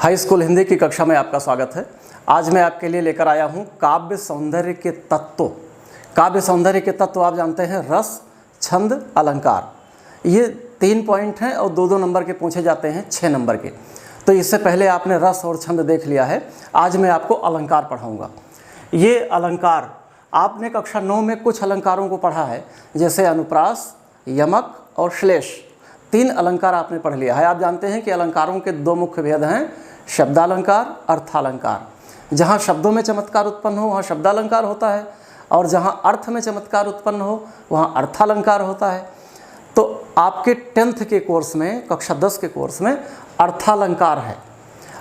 High school Hindi की कक्षा में आपका स्वागत है। आज मैं आपके लिए लेकर आया हूँ काव्य सौंदर्य के तत्व। काव्य सौंदर्य के तत्व आप जानते हैं, रस, छंद, अलंकार। ये 3 पॉइंट हैं और 2-2 नंबर के पूछे जाते हैं 6 नंबर के। तो इससे पहले आपने रस और छंद देख लिया है। आज मैं आपको अलंकार पढ़ाऊँगा। ये अलंकार आपने कक्षा 9 में कुछ अलंकारों को पढ़ा है, जैसे अनुप्रास, यमक और श्लेष। 3 अलंकार आपने पढ़ लिया है। आप जानते हैं कि अलंकारों के 2 मुख्य भेद हैं, शब्दालंकार, अर्थालंकार। जहाँ शब्दों में चमत्कार उत्पन्न हो वहाँ शब्दालंकार होता है, और जहाँ अर्थ में चमत्कार उत्पन्न हो वहाँ अर्थालंकार होता है। तो आपके 10th के कोर्स में, कक्षा 10 के कोर्स में अर्थालंकार है,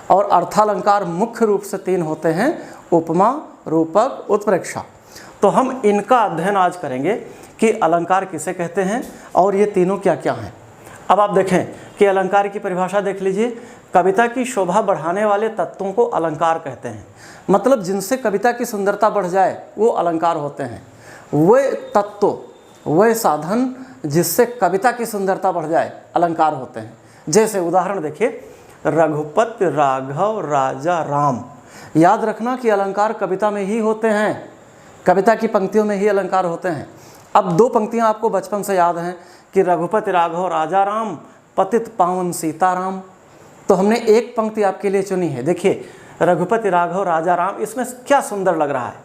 और अर्थालंकार मुख्य रूप से 3 होते हैं, उपमा, रूपक, उत्प्रेक्षा। तो हम इनका अध्ययन आज करेंगे कि अलंकार किसे कहते हैं और ये तीनों क्या क्या हैं। अब आप देखें कि अलंकार की परिभाषा देख लीजिए। कविता की शोभा बढ़ाने वाले तत्वों को अलंकार कहते हैं। मतलब जिनसे कविता की सुंदरता बढ़ जाए वो अलंकार होते हैं। वे तत्व, वे साधन जिससे कविता की सुंदरता बढ़ जाए, अलंकार होते हैं। जैसे उदाहरण देखिए, रघुपति राघव राजा राम। याद रखना कि अलंकार कविता में ही होते हैं, कविता की पंक्तियों में ही अलंकार होते हैं। अब 2 पंक्तियां आपको बचपन से याद हैं कि रघुपति राघव राजा राम, पतित पावन सीताराम। तो हमने एक पंक्ति आपके लिए चुनी है। देखिए, रघुपति राघव राजा राम, इसमें क्या सुंदर लग रहा है।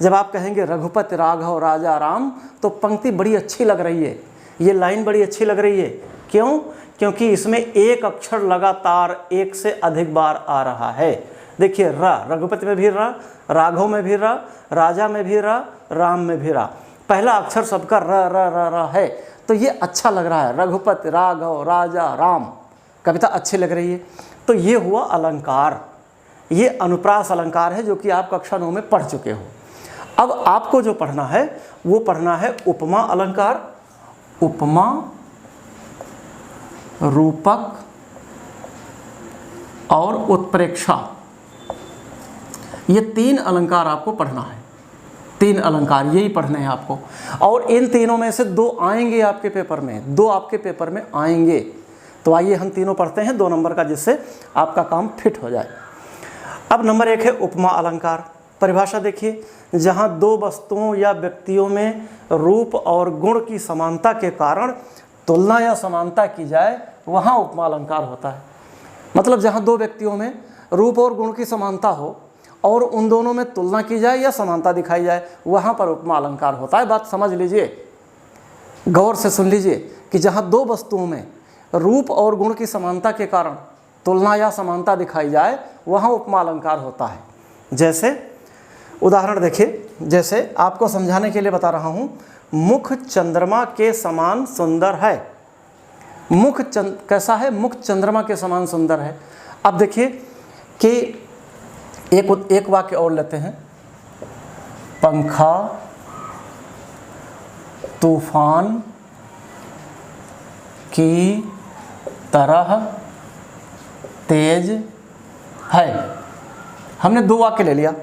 जब आप कहेंगे रघुपति राघव राजा राम तो पंक्ति बड़ी अच्छी लग रही है, ये लाइन बड़ी अच्छी लग रही है। क्यों? क्योंकि इसमें एक अक्षर लगातार 1 से अधिक बार आ रहा है। देखिए, रघुपति में भी राघव में भी राजा में भी राम में भी पहला अक्षर सबका र है। तो ये अच्छा लग रहा है, रघुपति राघव राजा राम, कविता अच्छी लग रही है। तो ये हुआ अलंकार। ये अनुप्रास अलंकार है जो कि आप कक्षा 9 में पढ़ चुके हो। अब आपको जो पढ़ना है वो पढ़ना है उपमा अलंकार, उपमा, रूपक और उत्प्रेक्षा। ये 3 अलंकार आपको पढ़ना है। 3 अलंकार यही पढ़ने हैं आपको, और इन तीनों में से 2 आएंगे आपके पेपर में, 2 आपके पेपर में आएंगे। तो आइए हम तीनों पढ़ते हैं 2 नंबर का, जिससे आपका काम फिट हो जाए। अब नंबर 1 है उपमा अलंकार। परिभाषा देखिए, जहाँ 2 वस्तुओं या व्यक्तियों में रूप और गुण की समानता के कारण तुलना या समानता की जाए वहाँ उपमा अलंकार होता है। मतलब जहाँ 2 व्यक्तियों में रूप और गुण की समानता हो और उन दोनों में तुलना की जाए या समानता दिखाई जाए, वहाँ पर उपमा अलंकार होता है। बात समझ लीजिए, गौर से सुन लीजिए कि जहाँ 2 वस्तुओं में रूप और गुण की समानता के कारण तुलना या समानता दिखाई जाए वहाँ उपमा अलंकार होता है। जैसे उदाहरण देखिए, जैसे आपको समझाने के लिए बता रहा हूँ, मुख चंद्रमा के समान सुंदर है। मुख कैसा है? मुख चंद्रमा के समान सुंदर है। अब देखिए कि एक वाक्य और लेते हैं, पंखा तूफान की तरह तेज है। हमने 2 वाक्य ले लिया,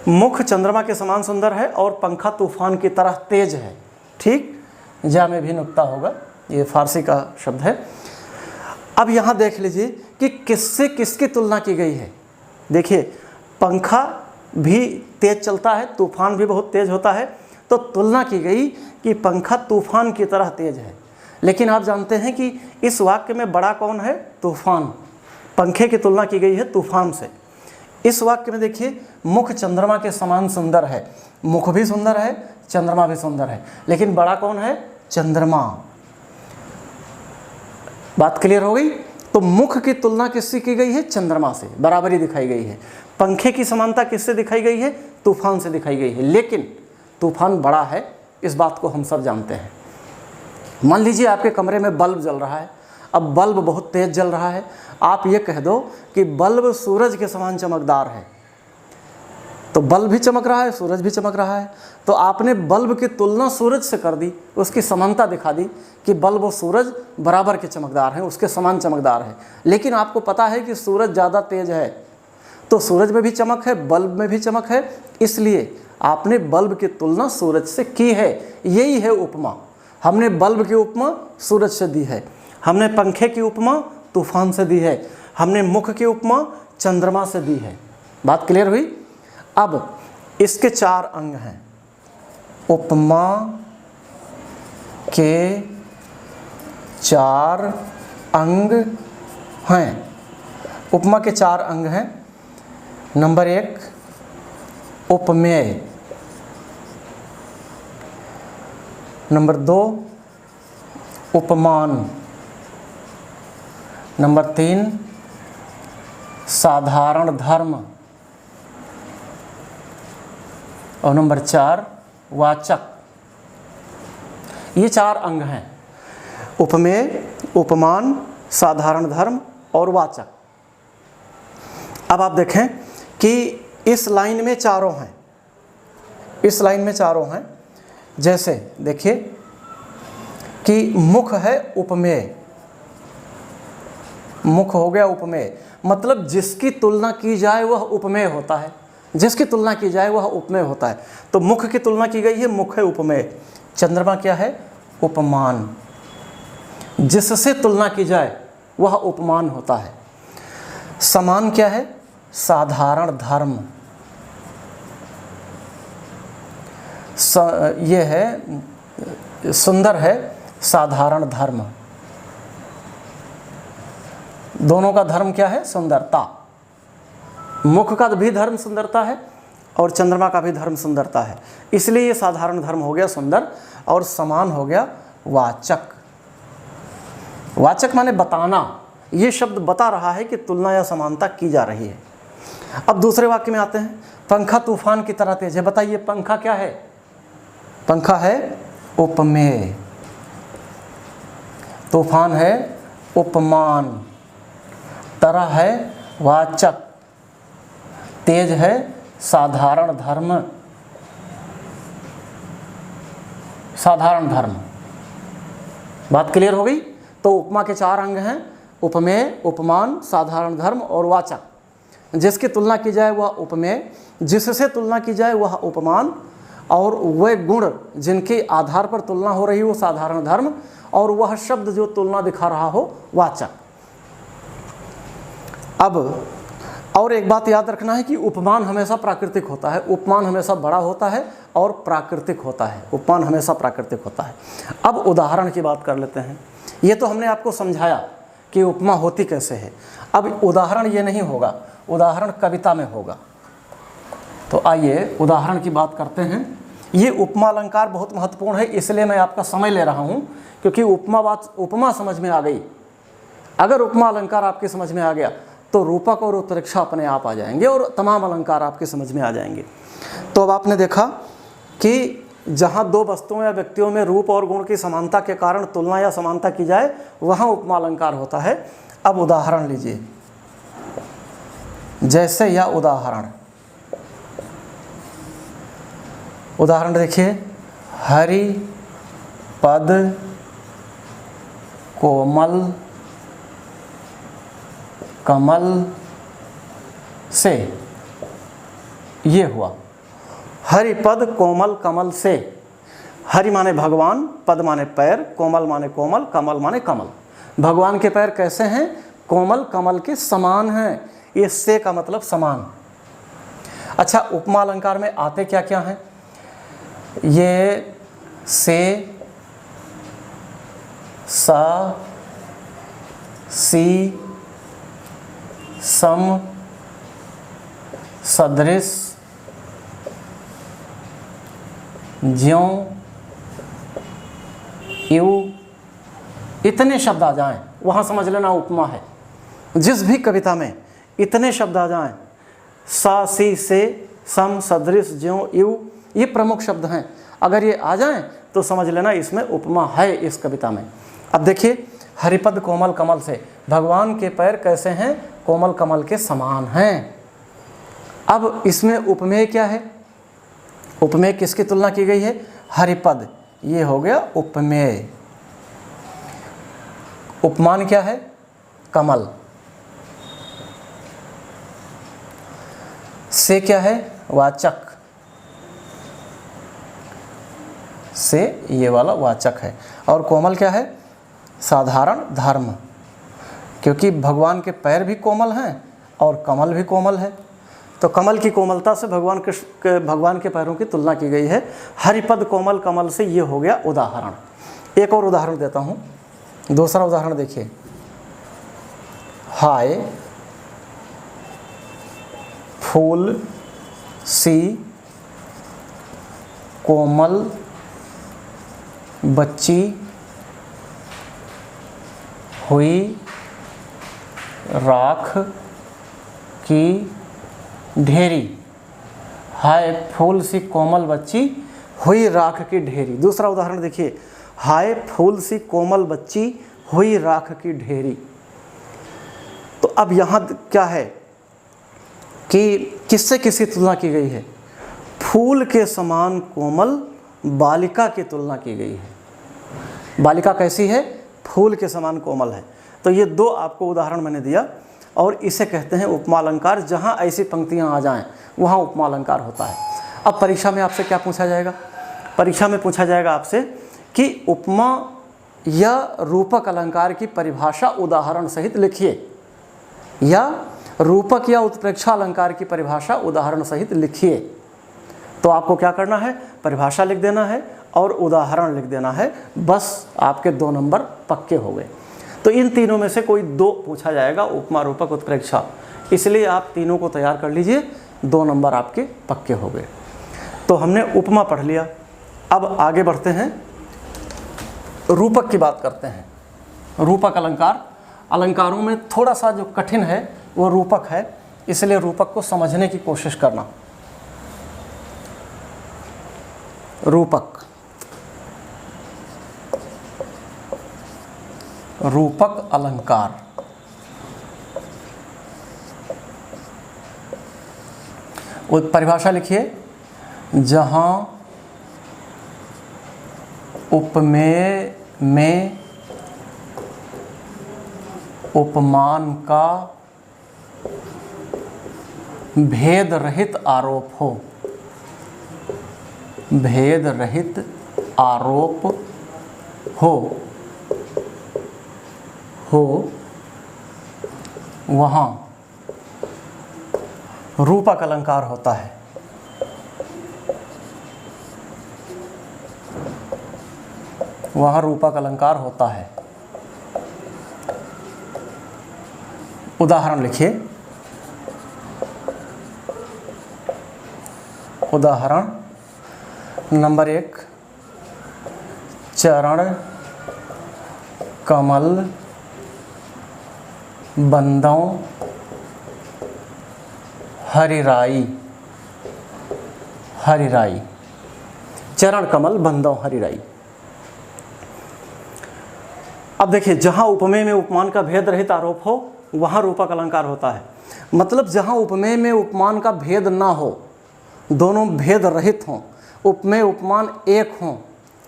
मुख चंद्रमा के समान सुंदर है और पंखा तूफान की तरह तेज है। ठीक, जा में भी नुक्ता होगा, ये फारसी का शब्द है। अब यहाँ देख लीजिए कि किससे किसकी तुलना की गई है। देखिए, पंखा भी तेज चलता है, तूफान भी बहुत तेज होता है, तो तुलना की गई कि पंखा तूफान की तरह तेज है। लेकिन आप जानते हैं कि इस वाक्य में बड़ा कौन है? तूफान। पंखे की तुलना की गई है तूफान से। इस वाक्य में देखिए, मुख चंद्रमा के समान सुंदर है। मुख भी सुंदर है, चंद्रमा भी सुंदर है, लेकिन बड़ा कौन है? चंद्रमा। बात क्लियर हो गई? तो मुख की तुलना किससे की गई है? चंद्रमा से, बराबरी दिखाई गई है। पंखे की समानता किससे दिखाई गई है? तूफान से दिखाई गई है। लेकिन तूफान बड़ा है, इस बात को हम सब जानते हैं। मान लीजिए आपके कमरे में बल्ब जल रहा है। अब बल्ब बहुत तेज जल रहा है, आप ये कह दो कि बल्ब सूरज के समान चमकदार है। तो बल्ब भी चमक रहा है, सूरज भी चमक रहा है, तो आपने बल्ब की तुलना सूरज से कर दी, उसकी समानता दिखा दी कि बल्ब और सूरज बराबर के चमकदार हैं, उसके समान चमकदार है। लेकिन आपको पता है कि सूरज ज़्यादा तेज है, तो सूरज में भी चमक है, बल्ब में भी चमक है, इसलिए आपने बल्ब की तुलना सूरज से की है। यही है उपमा। हमने बल्ब की उपमा सूरज से दी है, हमने पंखे की उपमा तूफान से दी है, हमने मुख की उपमा चंद्रमा से दी है। बात क्लियर हुई। अब इसके 4 अंग हैं। उपमा के 4 अंग हैं। उपमा के 4 अंग हैं। नंबर 1 उपमेय, नंबर 2 उपमान, नंबर 3 साधारण धर्म और नंबर 4 वाचक। ये 4 अंग हैं, उपमेय, उपमान, साधारण धर्म और वाचक। अब आप देखें कि इस लाइन में चारों हैं, इस लाइन में चारों हैं। जैसे देखिए कि मुख है उपमेय, मुख हो गया उपमेय, मतलब जिसकी तुलना की जाए वह उपमेय होता है, जिसकी तुलना की जाए वह उपमेय होता है। तो मुख की तुलना की गई है, मुख है उपमेय। चंद्रमा क्या है? उपमान। जिससे तुलना की जाए वह उपमान होता है। समान क्या है? साधारण धर्म। ये है सुंदर है, साधारण धर्म। दोनों का धर्म क्या है? सुंदरता। मुख का भी धर्म सुंदरता है और चंद्रमा का भी धर्म सुंदरता है, इसलिए ये साधारण धर्म हो गया सुंदर, और समान हो गया वाचक। वाचक माने बताना, ये शब्द बता रहा है कि तुलना या समानता की जा रही है। अब दूसरे वाक्य में आते हैं। पंखा तूफान की तरह तेज है। बताइए पंखा क्या है? पंखा है उपमेय, तूफान है उपमान, तरह है वाचक, तेज है साधारण धर्म। साधारण धर्म। बात क्लियर हो गई। तो उपमा के 4 अंग हैं, उपमेय, उपमान, साधारण धर्म और वाचक। जिसकी तुलना की जाए वह उपमेय, जिससे तुलना की जाए वह उपमान, और वह गुण जिनके आधार पर तुलना हो रही हो साधारण धर्म, और वह शब्द जो तुलना दिखा रहा हो वाचक। अब और एक बात याद रखना है कि उपमान हमेशा प्राकृतिक होता है, उपमान हमेशा बड़ा होता है और प्राकृतिक होता है। उपमान हमेशा प्राकृतिक होता है। अब उदाहरण की बात कर लेते हैं। ये तो हमने आपको समझाया कि उपमा होती कैसे है। अब उदाहरण ये नहीं होगा, उदाहरण कविता में होगा। तो आइए उदाहरण की बात करते हैं। ये उपमा अलंकार बहुत महत्वपूर्ण है, इसलिए मैं आपका समय ले रहा हूँ, क्योंकि उपमा समझ में आ गई। अगर उपमा अलंकार आपके समझ में आ गया तो रूपक और उत्प्रेक्षा अपने आप आ जाएंगे और तमाम अलंकार आपके समझ में आ जाएंगे। तो अब आपने देखा कि जहाँ 2 वस्तुओं या व्यक्तियों में रूप और गुण की समानता के कारण तुलना या समानता की जाए वहाँ उपमा अलंकार होता है। अब उदाहरण लीजिए। जैसे या उदाहरण देखिए। हरि पद कोमल कमल से, ये हुआ हरि पद कोमल कमल से। हरि माने भगवान, पद माने पैर, कोमल माने कोमल, कमल माने कमल। भगवान के पैर कैसे हैं? कोमल कमल के समान हैं। ये से का मतलब समान। अच्छा, उपमा अलंकार में आते क्या क्या हैं? ये से, सा, सी, सम, सदृश, ज्यों, इव, इतने शब्द आ जाएं वहाँ समझ लेना उपमा है। जिस भी कविता में इतने शब्द आ जाएं, सा, सी, से, सम, सदृश, ज्यों, इव, ये प्रमुख शब्द हैं। अगर ये आ जाएं तो समझ लेना इसमें उपमा है इस कविता में। अब देखिए, हरिपद कोमल कमल से, भगवान के पैर कैसे हैं? कोमल कमल के समान हैं। अब इसमें उपमेय क्या है? उपमेय किसकी तुलना की गई है? हरिपद, ये हो गया उपमेय। उपमान क्या है? कमल। से क्या है? वाचक। से ये वाला वाचक है। और कोमल क्या है? साधारण धर्म। क्योंकि भगवान के पैर भी कोमल हैं और कमल भी कोमल है, तो कमल की कोमलता से भगवान के पैरों की तुलना की गई है। हरिपद कोमल कमल से ये हो गया उदाहरण। एक और उदाहरण देता हूँ, दूसरा उदाहरण देखिए। हाय फूल सी कोमल बच्ची हुई राख की ढेरी। हाय फूल सी कोमल बच्ची हुई राख की ढेरी। दूसरा उदाहरण देखिए, हाय फूल सी कोमल बच्ची हुई राख की ढेरी। तो अब यहाँ क्या है कि किससे किसकी तुलना की गई है? फूल के समान कोमल बालिका की तुलना की गई है। बालिका कैसी है? फूल के समान कोमल है। तो ये दो आपको उदाहरण मैंने दिया, और इसे कहते हैं उपमा अलंकार। जहाँ ऐसी पंक्तियाँ आ जाएं वहाँ उपमा अलंकार होता है। अब परीक्षा में आपसे क्या पूछा जाएगा? परीक्षा में पूछा जाएगा आपसे कि उपमा या रूपक अलंकार की परिभाषा उदाहरण सहित लिखिए, या रूपक या उत्प्रेक्षा अलंकार की परिभाषा उदाहरण सहित लिखिए। तो आपको क्या करना है? परिभाषा लिख देना है और उदाहरण लिख देना है, बस आपके 2 नंबर पक्के हो गए। तो इन तीनों में से कोई 2 पूछा जाएगा, उपमा, रूपक, उत्प्रेक्षा, इसलिए आप तीनों को तैयार कर लीजिए, 2 नंबर आपके पक्के हो गए। तो हमने उपमा पढ़ लिया। अब आगे बढ़ते हैं, रूपक की बात करते हैं। रूपक अलंकार, अलंकारों में थोड़ा सा जो कठिन है वो रूपक है, इसलिए रूपक को समझने की कोशिश करना। रूपक, रूपक अलंकार, परिभाषा लिखिए। जहाँ उपमेय में उपमान का भेद रहित आरोप हो, भेद रहित आरोप हो वहाँ रूपक अलंकार होता है। वहाँ रूपक अलंकार होता है। उदाहरण लिखिए। उदाहरण नंबर 1, चरण कमल बंदों हरिराई। हरिराई, चरण कमल बंदों हरिराई। अब देखिए, जहाँ उपमेय में उपमान का भेद रहित आरोप हो वहाँ रूपक अलंकार होता है। मतलब जहाँ उपमेय में उपमान का भेद ना हो, दोनों भेद रहित हों, उपमेय उपमान एक हों,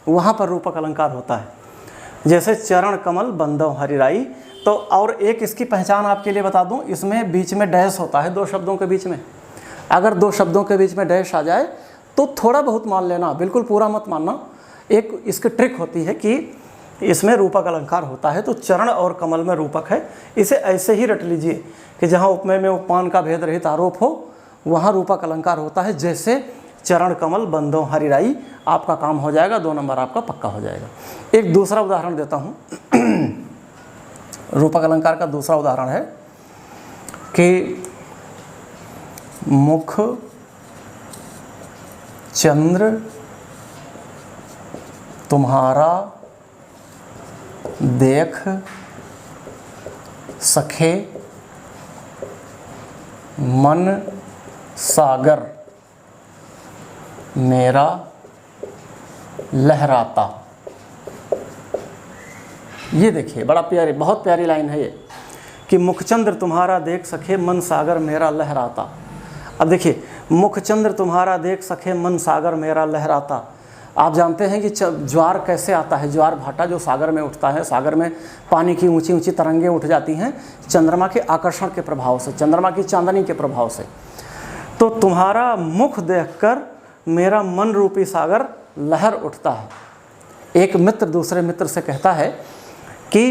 वहाँ पर रूपक अलंकार होता है। जैसे चरण कमल बंदों हरिराई। तो और एक इसकी पहचान आपके लिए बता दूं, इसमें बीच में डैश होता है 2 शब्दों के बीच में। अगर 2 शब्दों के बीच में डैश आ जाए तो थोड़ा बहुत मान लेना, बिल्कुल पूरा मत मानना। एक इसकी ट्रिक होती है कि इसमें रूपक अलंकार होता है, तो चरण और कमल में रूपक है। इसे ऐसे ही रट लीजिए कि जहाँ उपमेय में उपमान का भेद रहित आरोप हो वहाँ रूपक अलंकार होता है। जैसे चरण कमल बंदों हरिराई, आपका काम हो जाएगा, 2 नंबर आपका पक्का हो जाएगा। एक दूसरा उदाहरण देता हूँ। रूपक अलंकार का दूसरा उदाहरण है कि मुख चंद्र तुम्हारा देख सखे मन सागर मेरा लहराता। ये देखिए, बड़ा प्यारी, बहुत प्यारी लाइन है ये कि मुखचंद्र तुम्हारा देख सके मन सागर मेरा लहराता। अब देखिए, मुखचंद्र तुम्हारा देख सके मन सागर मेरा लहराता। आप जानते हैं कि ज्वार कैसे आता है? ज्वार भाटा जो सागर में उठता है, सागर में पानी की ऊंची ऊंची तरंगें उठ जाती हैं चंद्रमा के आकर्षण के प्रभाव से, चंद्रमा की चांदनी के प्रभाव से। तो तुम्हारा मुख देखकर मेरा मन रूपी सागर लहर उठता है। एक मित्र दूसरे मित्र से कहता है कि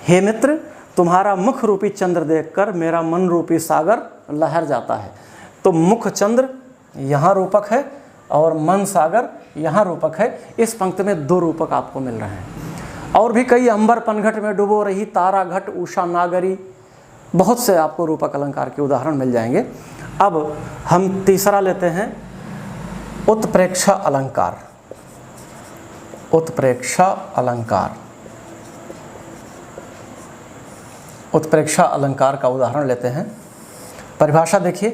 हे मित्र, तुम्हारा मुख रूपी चंद्र देखकर मेरा मन रूपी सागर लहर जाता है। तो मुख चंद्र यहाँ रूपक है और मन सागर यहाँ रूपक है। इस पंक्ति में 2 रूपक आपको मिल रहे हैं। और भी कई, अंबर पनघट में डुबो रही तारा घट उषा नागरी, बहुत से आपको रूपक अलंकार के उदाहरण मिल जाएंगे। अब हम तीसरा लेते हैं उत्प्रेक्षा अलंकार। उत्प्रेक्षा अलंकार, उत्प्रेक्षा अलंकार का उदाहरण लेते हैं। परिभाषा देखिए,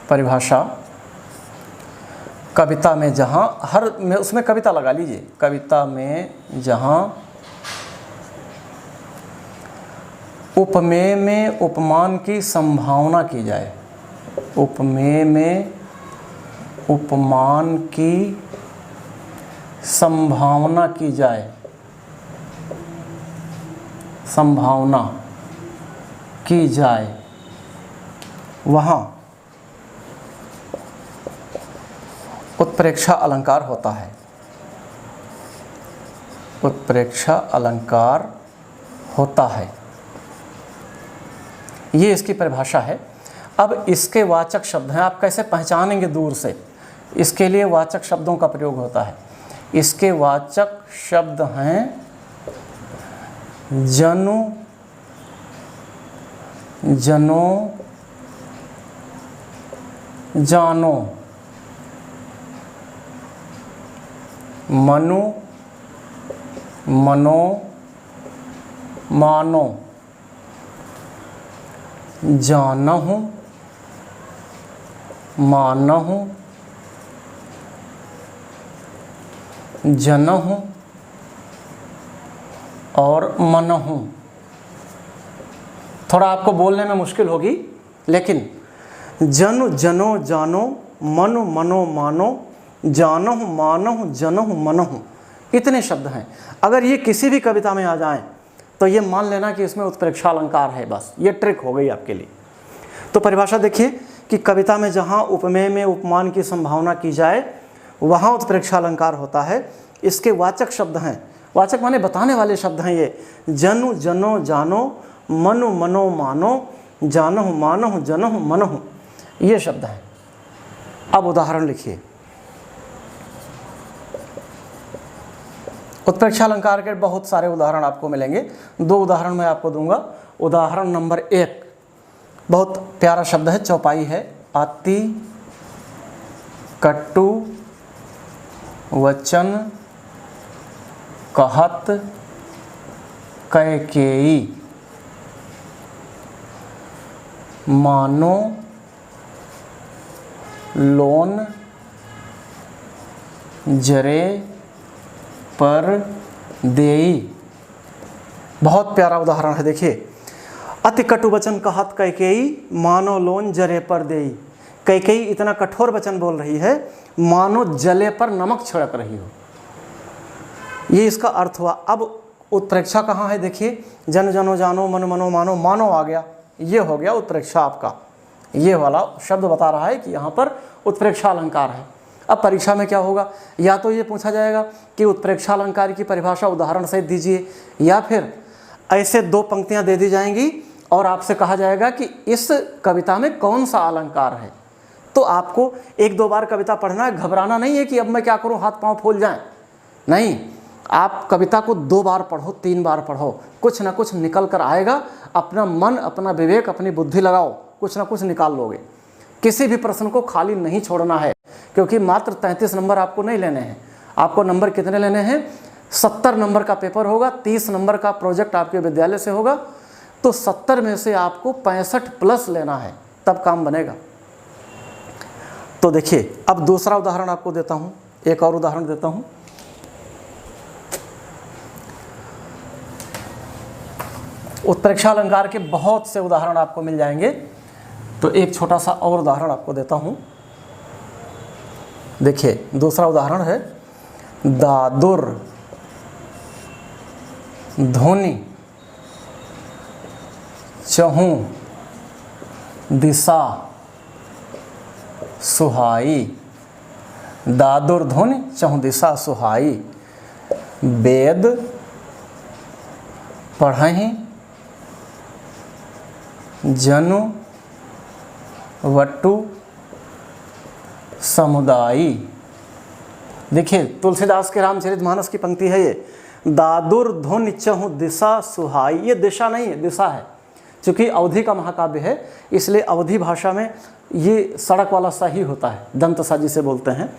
परिभाषा कविता में जहाँ हर में उसमें कविता लगा लीजिए। कविता में जहाँ उपमेय में उपमान की संभावना की जाए, उपमेय में उपमान की संभावना की जाए, संभावना की जाए, वहाँ उत्प्रेक्षा अलंकार होता है। उत्प्रेक्षा अलंकार होता है, ये इसकी परिभाषा है। अब इसके वाचक शब्द हैं, आप कैसे पहचानेंगे दूर से? इसके लिए वाचक शब्दों का प्रयोग होता है। इसके वाचक शब्द हैं जनु, जनो, जानो, मनु, मनो, मानो, जानहु, मानहु, जनहु और मनहु। थोड़ा आपको बोलने में मुश्किल होगी, लेकिन जनु, जनो, जानो, मनु, मनो, मानो, जानहु, मानहु, जनहु, मनहु, इतने शब्द हैं। अगर ये किसी भी कविता में आ जाएं तो ये मान लेना कि इसमें उत्प्रेक्षा अलंकार है। बस ये ट्रिक हो गई आपके लिए। तो परिभाषा देखिए कि कविता में जहाँ उपमेय में उपमान की संभावना की जाए वहाँ उत्प्रेक्षा अलंकार होता है। इसके वाचक शब्द हैं, वाचक माने बताने वाले शब्द हैं ये, जनु, जनो, जानो, मनु, मनो, मानो, जानहु, मानहु, जनहु, मनहु, ये शब्द हैं। अब उदाहरण लिखिए। उत्प्रेक्षा अलंकार के बहुत सारे उदाहरण आपको मिलेंगे। 2 उदाहरण मैं आपको दूंगा। उदाहरण नंबर 1 बहुत प्यारा शब्द है, चौपाई है। अति कटु वचन कहत कैकेयी, मानो लोन जरे पर देई। बहुत प्यारा उदाहरण है, देखिए। अति कटु वचन कहत कैकेयी, मानो लोन जरे पर देई। कैकेयी इतना कठोर वचन बोल रही है, मानो जले पर नमक छिड़क रही हो। ये इसका अर्थ हुआ। अब उत्प्रेक्षा कहाँ है? देखिए, जन, जनो, जानो, मन, मनो, मानो, मानो आ गया, ये हो गया उत्प्रेक्षा आपका। ये वाला शब्द बता रहा है कि यहाँ पर उत्प्रेक्षा अलंकार है। अब परीक्षा में क्या होगा? या तो ये पूछा जाएगा कि उत्प्रेक्षा अलंकार की परिभाषा उदाहरण सहित दीजिए, या फिर ऐसे 2 पंक्तियाँ दे दी जाएंगी और आपसे कहा जाएगा कि इस कविता में कौन सा अलंकार है। तो आपको 1-2 बार कविता पढ़ना है, घबराना नहीं है कि अब मैं क्या करूँ, हाथ पांव फूल जाएं। नहीं, आप कविता को 2 बार पढ़ो, 3 बार पढ़ो, कुछ ना कुछ निकल कर आएगा। अपना मन, अपना विवेक, अपनी बुद्धि लगाओ, कुछ ना कुछ निकाल लोगे। किसी भी प्रश्न को खाली नहीं छोड़ना है, क्योंकि मात्र 33 नंबर आपको नहीं लेने हैं। आपको नंबर कितने लेने हैं? 70 नंबर का पेपर होगा, 30 नंबर का प्रोजेक्ट आपके विद्यालय से होगा। तो 70 में से आपको 65 प्लस लेना है, तब काम बनेगा। तो देखिए, अब दूसरा उदाहरण आपको देता हूँ, एक और उदाहरण देता हूँ। उत्प्रेक्षा अलंकार के बहुत से उदाहरण आपको मिल जाएंगे, तो एक छोटा सा और उदाहरण आपको देता हूँ। देखिए, दूसरा उदाहरण है दादुर ध्वनि चहु दिशा सुहाई। दादुर ध्वनि चहु दिशा सुहाई। वेद पढ़हि जनु वटु समुदायी। देखिए तुलसीदास के रामचरितमानस की पंक्ति है ये, दादुर धुन चहु दिशा सुहाई। ये दिशा नहीं है, दिशा है। चूँकि अवधि का महाकाव्य है इसलिए अवधि भाषा में ये सड़क वाला सा ही होता है, दंत सा जिसे बोलते हैं।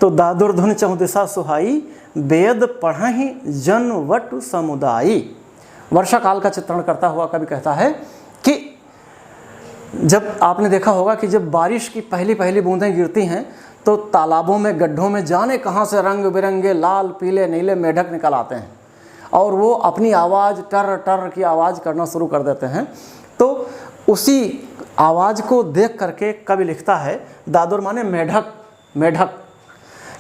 तो दादुर धुन चहु दिशा सुहाई, वेद पढ़हि जन वट समुदायी। वर्षा काल का चित्रण करता हुआ कवि कहता है कि जब आपने देखा होगा कि जब बारिश की पहली पहली बूंदें गिरती हैं तो तालाबों में, गड्ढों में जाने कहाँ से रंग बिरंगे लाल पीले नीले मेढक निकल आते हैं और वो अपनी आवाज़ टर टर की आवाज़ करना शुरू कर देते हैं। तो उसी आवाज़ को देख करके कवि लिखता है, दादुर माने मेढक, मेढक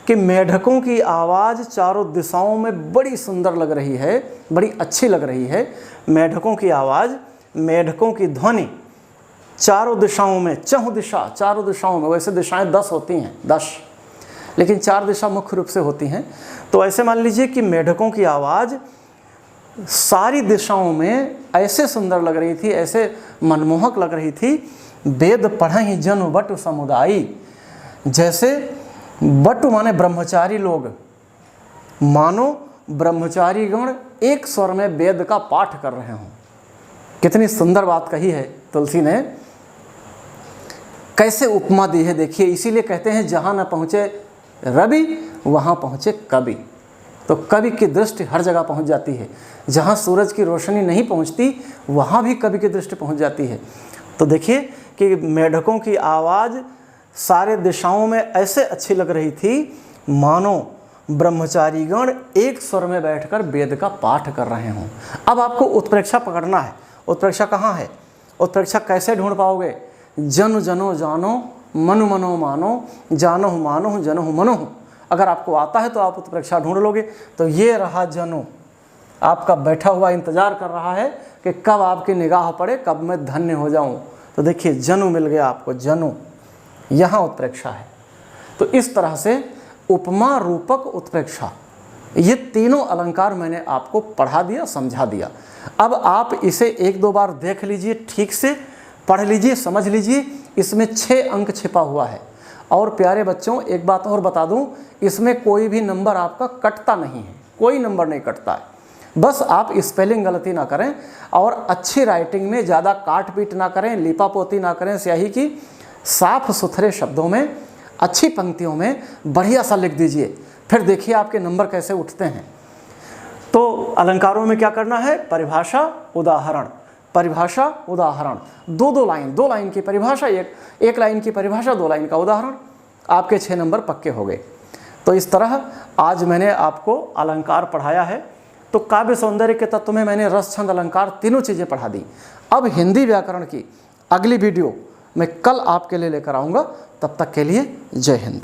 कि मेढकों की आवाज़ चारों दिशाओं में बड़ी सुंदर लग रही है, बड़ी अच्छी लग रही है। मेढकों की आवाज़, मेढकों की ध्वनि चारों दिशाओं में, चहुँ दिशा, चारों दिशाओं में, वैसे दिशाएं 10 होती हैं, 10, लेकिन 4 दिशा मुख्य रूप से होती हैं। तो ऐसे मान लीजिए कि मेढकों की आवाज़ सारी दिशाओं में ऐसे सुंदर लग रही थी, ऐसे मनमोहक लग रही थी। वेद पढ़हि जन वटु समुदायी, जैसे वटु माने ब्रह्मचारी लोग, मानो ब्रह्मचारी गण एक स्वर में वेद का पाठ कर रहे हों। कितनी सुंदर बात कही है तुलसी ने, कैसे उपमा दी है देखिए। इसीलिए कहते हैं जहाँ न पहुँचे रवि वहाँ पहुँचे कवि। तो कवि की दृष्टि हर जगह पहुँच जाती है, जहाँ सूरज की रोशनी नहीं पहुँचती वहाँ भी कवि की दृष्टि पहुँच जाती है। तो देखिए कि मेढकों की आवाज़ सारे दिशाओं में ऐसे अच्छी लग रही थी मानो ब्रह्मचारीगण एक स्वर में बैठकर वेद का पाठ कर रहे हों। अब आपको उत्प्रेक्षा पकड़ना है। उत्प्रेक्षा कहाँ है? उत्प्रेक्षा कैसे ढूंढ पाओगे? जनु जनो जानो, मनु मनो मानो, जानो मानो, जनो मनो। अगर आपको आता है तो आप उत्प्रेक्षा ढूंढ लोगे। तो ये रहा जनु, आपका बैठा हुआ इंतजार कर रहा है कि कब आपकी निगाह पड़े, कब मैं धन्य हो जाऊं। तो देखिए जनु मिल गया आपको, जनु, यहाँ उत्प्रेक्षा है। तो इस तरह से उपमा रूपक उत्प्रेक्षा, ये तीनों अलंकार मैंने आपको पढ़ा दिया, समझा दिया। अब आप इसे 1-2 बार देख लीजिए, ठीक से पढ़ लीजिए, समझ लीजिए। इसमें 6 अंक छिपा हुआ है। और प्यारे बच्चों एक बात और बता दूं, इसमें कोई भी नंबर आपका कटता नहीं है, कोई नंबर नहीं कटता है। बस आप स्पेलिंग गलती ना करें और अच्छी राइटिंग में ज़्यादा काट पीट ना करें, लिपापोती ना करें स्याही की, साफ सुथरे शब्दों में, अच्छी पंक्तियों में बढ़िया सा लिख दीजिए। फिर देखिए आपके नंबर कैसे उठते हैं। तो अलंकारों में क्या करना है? परिभाषा, उदाहरण, परिभाषा, उदाहरण, 2-2 लाइन, 2 लाइन की परिभाषा, एक लाइन की परिभाषा, 2 लाइन का उदाहरण, आपके 6 नंबर पक्के हो गए। तो इस तरह आज मैंने आपको अलंकार पढ़ाया है। तो काव्य सौंदर्य के तत्व में मैंने रस, छंद, अलंकार तीनों चीज़ें पढ़ा दी। अब हिंदी व्याकरण की अगली वीडियो मैं कल आपके लिए लेकर आऊँगा। तब तक के लिए जय हिंद।